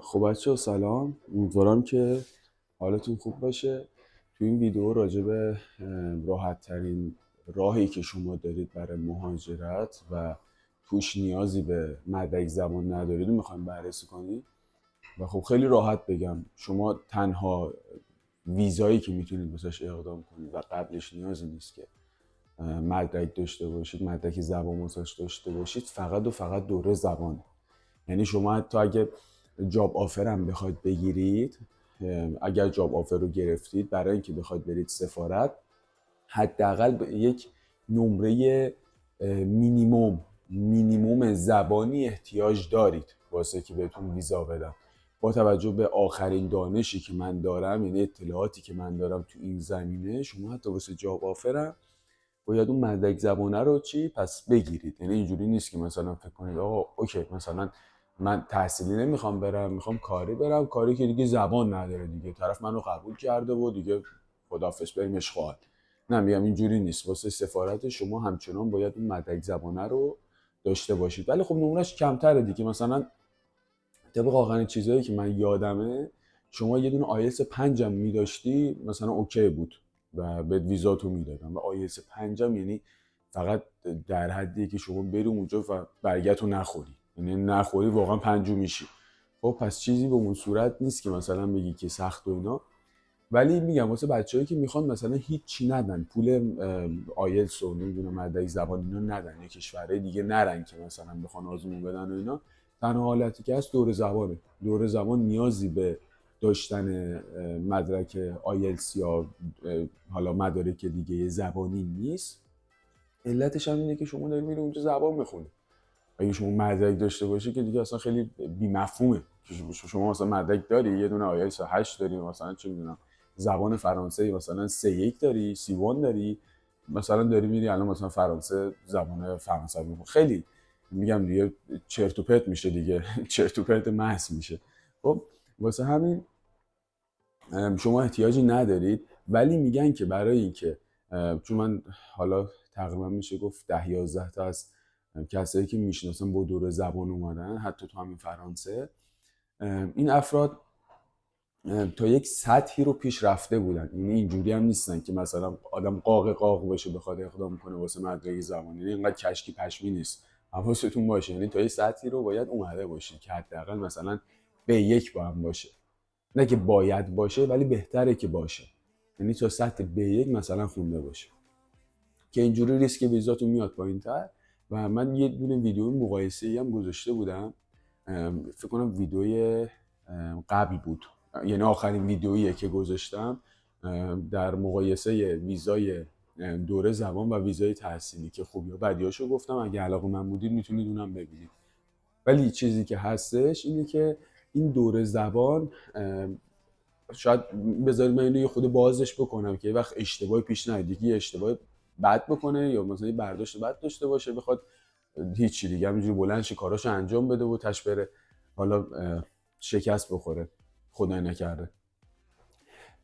خب بچه‌ها سلام، امیدوارم که حالتون خوب باشه. تو این ویدیو راجع به راحت ترین راهی که شما دارید برای مهاجرت و توش نیازی به مدرک زبان ندارید میخوایم بررسی کنیم. و خب خیلی راحت بگم، شما تنها ویزایی که میتونید واسش اقدام کنید و قبلش نیازی نیست که مدرک داشته باشید، مدرک زبان واسش داشته باشید، فقط و فقط دوره زبانه. یعنی شما حتی اگه جاب آفر هم بخواید بگیرید، اگر جاب آفر رو گرفتید، برای اینکه بخواید برید سفارت حداقل یک نمره مینیموم زبانی احتیاج دارید واسه که بهتون ویزا بدن. با توجه به آخرین دانشی که من دارم، یعنی اطلاعاتی که من دارم تو این زمینه، شما حتی واسه جاب آفرم باید اون مدرک زبانه رو پس بگیرید. یعنی اینجوری نیست که مثلا فکر کنید آقا اوکی مثلا من تحصیلی نمیخوام برم، میخوام کاری برم، کاری که دیگه زبان نداره، دیگه طرف منو قبول کرده و دیگه خداحافظ بریم اشغال. نه، میگم اینجوری نیست. واسه سفارت شما همچنان باید اون مدرک زبانه رو داشته باشید. ولی خب نمونهش کمتره دیگه. مثلا طبق آخرین چیزایی که من یادمه، شما یه دونه آیلتس 5 هم می‌داشتی مثلا اوکی بود و به ویزاتو میدادن. و آیلتس 5 هم یعنی فقط در حدی که شما بری اونجا و برگتو نخوری، یعنی نخوری واقعا پنجو میشی. خب پس چیزی به اون صورت نیست که مثلا بگی که سخت و اینا. ولی میگم واسه بچه‌ای که میخوان مثلا هیچی ندن، پول آیلتس و نمیدونم مدرک زبان اینا ندن، یا کشورهای دیگه نرن که مثلا بخوان آزمون بدن و اینا، تنها حالتی که هست دوره زبانه. دوره زبان نیازی به داشتن مدرک آیلتس یا حالا مدارک دیگه زبانی نیست. علتش هم اینه که شما داری میری اونجا زبان میخونی. اگه شما مدرک داشته باشی که دیگه اصلا خیلی بی‌مفهومه. شما مثلا مدرک داری، یه دونه آیلتس 8 داری، مثلا چه میدونم زبان فرانسه مثلا C1 داری، C1 داری، مثلا داری میری الان مثلا فرانسه زبان فرانسوی، خیلی میگم دیگه چرت و پرت میشه دیگه. چرت و پرت محض میشه. خب واسه همین شما احتیاجی ندارید. ولی میگن که برای اینکه چون من حالا تقریبا میشه گفت 10-11 تا از کسایی که میشناسم با دوره زبان اومدن حتی تو همین فرانسه، این افراد تا یک سطحی رو پیش رفته بودن. یعنی اینجوری هم نیستن که مثلا آدم قاق قاق بشه بخواد اقدام کنه واسه مدرک زبان. یعنی اینقدر کشکی پشمی نیست، حواستون باشه. یعنی تا یک سطحی رو باید اومده باشید که حداقل مثلا B1 با هم باشه. نه که باید باشه، ولی بهتره که باشه. یعنی تا سطح B1 مثلا خونده باشه که اینجوری ریسک ویزاتون میاد پایین‌تر. و من یه دونه ویدیو مقایسه‌ای هم گذاشته بودم، فکر کنم ویدیوی قبل بود، یعنی آخرین ویدیویی که گذاشتم در مقایسه ویزای دوره زبان و ویزای تحصیلی، که خوبی و بدیاشو گفتم. اگه علاقه من بودید میتونید اونم ببینید. ولی چیزی که هستش اینه که این دوره زبان شاید بذارید من اینو یه خود بازش بکنم که یه وقت اشتباهی پیش نیاد، یکی اشتباه بد بکنه یا مثلا یه برداشت بد داشته باشه، بخواد هیچی دیگه همینجوری بلند شه کاراشو انجام بده و تش بره حالا شکست بخوره، خدای نکرده.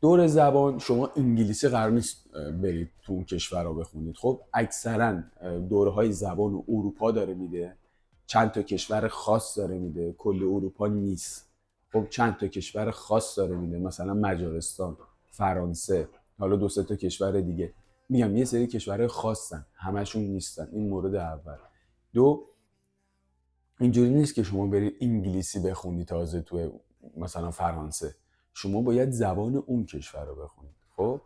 دور زبان شما انگلیسی قرار نیست برید تو اون کشور رو بخونید. خب اکثرا دوره های زبان و اروپا داره میده، چند تا کشور خاص داره میده، کل اروپا نیست. خب چند تا کشور خاص داره میده، مثلا مجارستان، فرانسه، حالا دو سه تا کشور دیگه. میگم یه سری کشورهای خاصن، همشون نیستن. این مورد اول. دو، اینجوری نیست که شما برید انگلیسی بخونید تازه تو مثلا فرانسه. شما باید زبان اون کشور رو بخونید. خب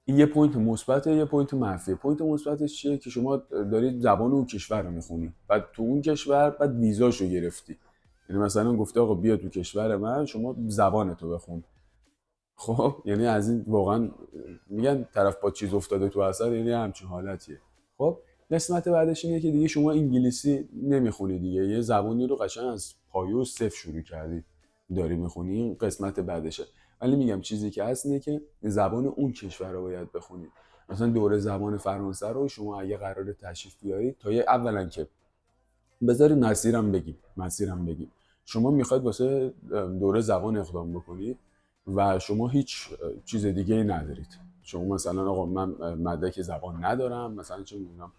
این یه پوینت مثبته، یه پوینت منفیه. پوینت مثبتش چیه؟ که شما دارید زبان اون کشور رو میخونی، بعد تو اون کشور بعد ویزاشو گرفتی. یعنی مثلا گفته آقا بیا تو کشور من، شما زبانتو بخون. خب یعنی از این واقعا میگن طرف با چیز افتاده تو اثر، یعنی همچین حالتیه. خب قسمت بعدش اینه که دیگه شما انگلیسی نمیخونی دیگه، یه زبانی رو قشنگ از پایه و صفر شروع کردی داری میخونی. این قسمت بعدشه. ولی میگم چیزی که هست اینه که زبان اون کشور رو باید بخونید. مثلا دوره زبان فرانسه رو شما اگه قراره تشریف بیارید، تا یه اولا که بذارید مسیرم بگیم شما میخواید واسه دوره زبان اقدام بکنید و شما هیچ چیز دیگه ای ندارید. شما مثلا آقا من مدرک زبان ندارم، مثلا چه میدونم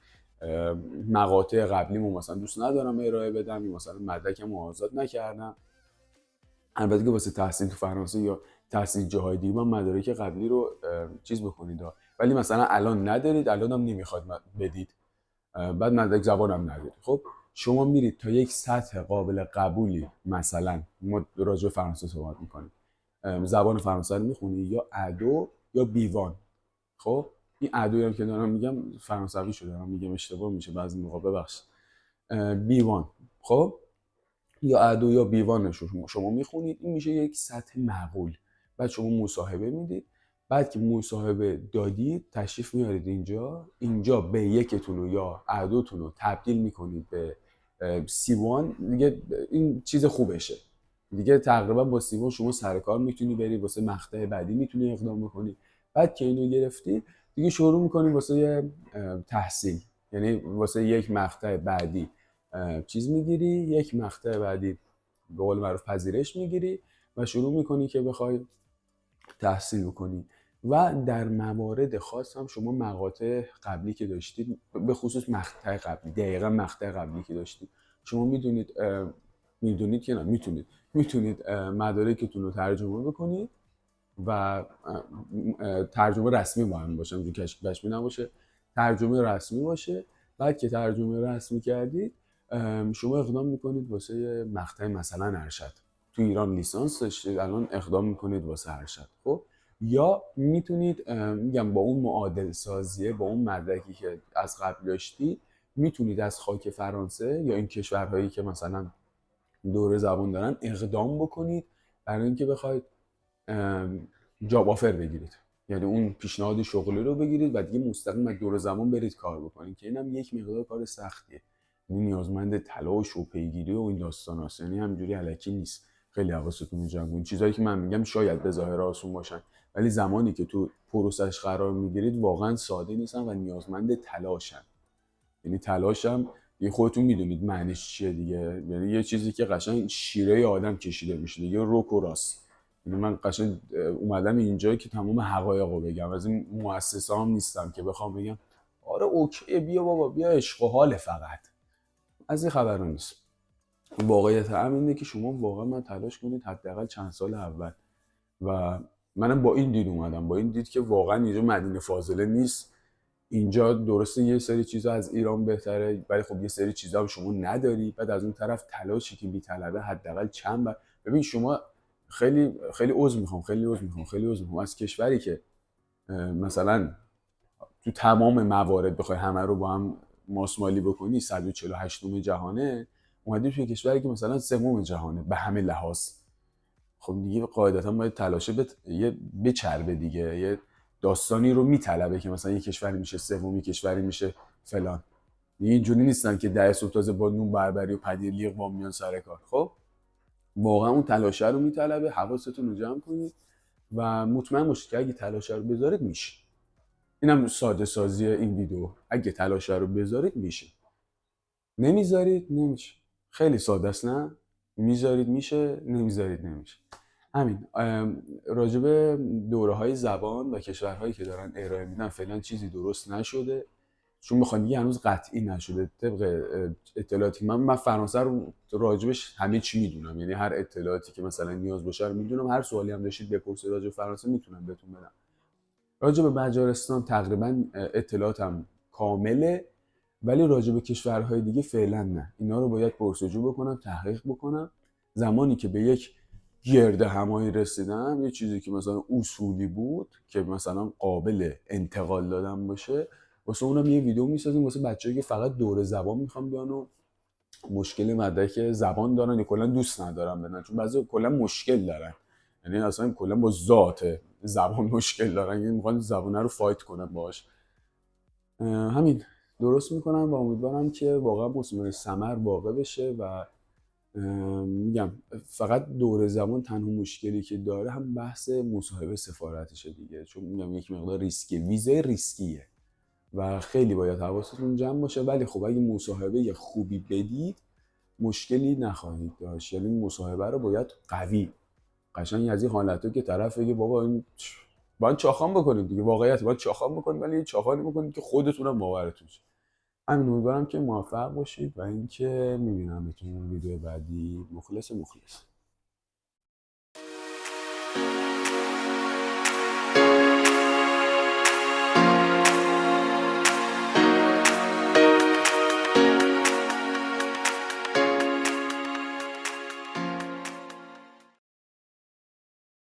مقاطع قبلیمو مثلا دوست ندارم ارائه بدم، یا مثلا مدرکمو آزاد نکردم، البته که واسه تحصیل تو فرانسه یا تحصیل جاهای دیگه من مدارک قبلی رو چیز بکنید ولی مثلا الان ندارید، الان هم نمیخواد بدید، بعد مدرک زبان هم ندارید. خب شما میرید تا یک سطح قابل قبولی، مثلا ما راجع به فرانسه صحبت میکنیم، زبان فرانسه رو میخونی یا ادو یا بیوان. خب این ادویی هم که دارم میگم فرانسوی شده، دارم میگم اشتباه میشه بعضی موقع، ببخشید. بیوان. خب یا ادو یا بیوانش رو شما میخونید، این میشه یک سطح معقول. بعد شما مصاحبه میدید، بعد که مصاحبه دادید تشریف میارید اینجا به یکتون رو یا ادوتون رو تبدیل میکنید به سیوان دیگه. این چیز خوبشه دیگه، تقریبا با سیوان شما سر کار میتونی بری، واسه مقطع بعدی میتونی اقدام بکنی. بعد که اینو گرفتی دیگه شروع میکنی واسه تحصیل، یعنی واسه یک مقطع بعدی چیز میگیری، یک مقطع بعدی به قول معروف پذیرش میگیری و شروع میکنی که بخوای تحصیل بکنی. و در موارد خاص هم شما مقاطع قبلی که داشتید، به خصوص مقطع قبلی، دقیقا مقطع قبلی که داشتید، شما میدونید که نه میتونید مدارکتون رو ترجمه بکنید و ترجمه رسمی با هم باشه، اونجوری کشف کشفی نباشه، ترجمه رسمی باشه. بعد که ترجمه رسمی کردید شما اقدام میکنید واسه مقطع مثلا ارشد. تو ایران لیسانس داشتید، الان اقدام میکنید واسه ارشد. خب یا میتونید میگم با اون معادل سازیه، با اون مدرکی که از قبل داشتی، میتونید از خاک فرانسه یا این کشورهایی که مثلا دوره زبان دارن اقدام بکنید برای اینکه بخواید جاب آفر بگیرید، یعنی اون پیشنهاد شغلی رو بگیرید و دیگه مستقیم از دور زمان برید کار بکنید، که اینم یک مقدار کار سختیه، یعنی نیازمند تلاش و پیگیری و این داستاناست، یعنی همینجوری الکی نیست. خیلی حواستون رو جمع کنید. چیزایی که من میگم شاید به ظاهر آسون باشن ولی زمانی که تو پروسش قرار میگیرید واقعا ساده نیستن و نیازمند تلاشن. یعنی تلاشم یه خودتون میدونید معنیش چیه دیگه، یعنی یه چیزی که قشنگ شیره آدم کشیده میشه دیگه، رک و راست. یعنی من قشنگ اومدم اینجا که تمام حقایق رو بگم، از این مؤسسه هم نیستم که بخوام بگم آره اوکی بیا بابا بیا عشق و حال، فقط از این خبرا نیست. واقعیت همینه که شما واقعا من تلاش کنید حداقل چند سال اول. و منم با این دید اومدم، با این دید که واقعا اینجا مدینه فاضله نیست. اینجا درسته یه سری چیزا از ایران بهتره ولی خب یه سری چیزا هم شما نداری. بعد از اون طرف تلاشی که بی‌طلبه حداقل چند بار. ببین شما خیلی عذر میخوام از کشوری که مثلا تو تمام موارد بخوای همه رو با هم ماسمالی بکنی 148م جهانه، اومدی توی کشوری که مثلا سوم جهانه به همه لحاظ. خب دیگه قاعدتا باید تلاشه یه بچربه دیگه، یه داستانی رو میطلبه که مثلا یه کشوری میشه سومی، کشوری میشه فلان. دیگه اینجوری نیستن که 10 صبح تازه با نون بربری و پنیر لیق با میان سر کار. خب واقعا اون تلاشه رو میطلبه، حواستون رو جمع کنید و مطمئن باشید که اگه تلاشه رو بذارید میشه. اینم ساده سازی این ویدیو، اگه تلاشه رو بذارید میشه، نمیذارید نمیشه. خیلی ساده است نه؟ میذارید میشه، نمیذارید نمیشه. همین. راجب دوره های زبان و کشورهایی که دارن ارائه میدن فعلا چیزی درست نشده، چون میخوان دیگه هنوز قطعی نشده. طبق اطلاعاتی من فرانسه رو راجبش همه چی میدونم، یعنی هر اطلاعاتی که مثلا نیاز باشه رو میدونم. هر سوالی هم داشتید بپرسید راجب فرانسه میتونم بهتون بدم. راجب مجارستان تقریبا اطلاعاتم کامله، ولی راجب کشورهای دیگه فعلا نه. اینا رو باید پرسجو بکنم، تحقیق بکنم. زمانی که به یک گرد همایی رسیدم، یه چیزی که مثلا اصولی بود که مثلا قابل انتقال دادن باشه، واسه اونم یه ویدیو میسازیم واسه بچه‌ای که فقط دوره زبان میخوام بیان و مشکل مدرک زبان دارن یا کلا دوست ندارن بدن، چون بعضی کلا مشکل دارن، یعنی اصلا کلا با ذات زبان مشکل دارن، یعنی میخوان زبانه رو فایت کنن باهاش. همین درست میکنم و امیدوارم که واقعا مثمر ثمر واقع بشه. و میگم فقط دوره زمان تنها مشکلی که داره هم بحث مصاحبه سفارتشه دیگه، چون میگم یک مقدار ریسکیه، ویزای ریسکیه و خیلی باید حواستون جمع باشه. ولی خب اگه مصاحبه خوبی بدید مشکلی نخواهید داشت، یعنی مصاحبه رو باید قوی قشنگ از این حالته که طرف بگه بابا این باید چاخان بکنید دیگه، واقعیت باید چاخان بکنید، ولی چاخانی بکنید که خودتونم باورتون شه. همین. امیدوارم که موفق باشید و اینکه میبینم بهتون ویدیو بعدی. مخلص.